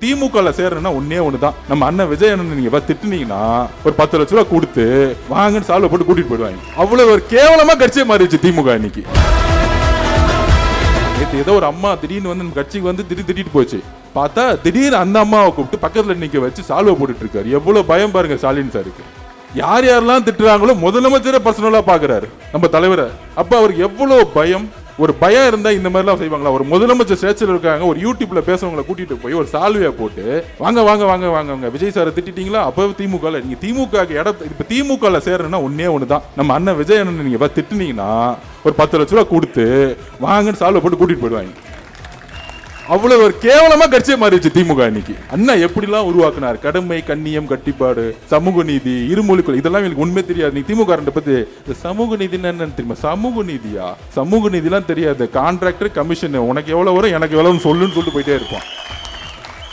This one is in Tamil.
திமுக சேரணும்னா ஒன்னே ஒண்ணுதான். நம்ம அண்ணன் விஜய் அண்ணன் நீங்க திட்டுனீங்கன்னா ஒரு 10 லட்ச ரூபாய் கொடுத்து வாங்கன்னு சால்வ போட்டு கூட்டிட்டு போயிடுவாங்க. அவ்வளவு ஒரு கேவலமா கட்சியை மாறிடுச்சு திமுக இன்னைக்கு. ஏதோ ஒரு அம்மா திடீர்னு நம்ம கட்சிக்கு திடீர்னு போச்சு. பார்த்தா திடீர்னு அந்த அம்மாவை கூப்பிட்டு பக்கத்துல நிக்க வச்சு சால்வ போட்டுட்டு இருக்காரு. எவ்வளவு பயம் பாருங்க ஸ்டாலின் சாருக்கு. யார் யாரெல்லாம் திட்டுறாங்களோ முதலமைச்சரை பர்சனலா பாக்குறாரு நம்ம தலைவரை. அப்ப அவருக்கு எவ்வளவு பயம். ஒரு பயம் இருந்தா இந்த மாதிரி எல்லாம் செய்வாங்களா? ஒரு முதலமைச்சர் ஸ்டேச்சர் இருக்காங்க, ஒரு யூடியூப்ல பேசுறவங்களை கூட்டிட்டு போய் ஒரு சால்வையா போட்டு வாங்க வாங்க வாங்க வாங்க விஜய் சாரை திட்டிட்டீங்களா? அப்ப திமுக நீங்க திமுக இப்ப திமுக சேரணும்னா ஒன்னே ஒண்ணுதான். நம்ம அண்ணன் விஜய் அண்ணன் நீங்க திட்டுனீங்கன்னா ஒரு 10 லட்ச ரூபாய் கொடுத்து வாங்கன்னு சால்வ போட்டு கூட்டிட்டு போயிடுவாங்க. அவ்வளவு ஒரு கேவலமா கட்சியை மாறிடுச்சு திமுக இன்னைக்கு. அண்ணா எப்படிலாம் உருவாக்குனார்? கடமை, கண்ணியம், கட்டிப்பாடு, சமூக நீதி, இருமொழிக்குள் இதெல்லாம் எனக்கு உண்மை தெரியாது. நீ திமுக பத்தி சமூக நீதினு என்னன்னு தெரியுமா? சமூக நீதியா? சமூக நீதிலாம் தெரியாது. கான்ட்ராக்டர் கமிஷன் உனக்கு எவ்வளவு வரும் எனக்கு எவ்வளவு சொல்லுன்னு சொல்லிட்டு போயிட்டே இருப்பான்.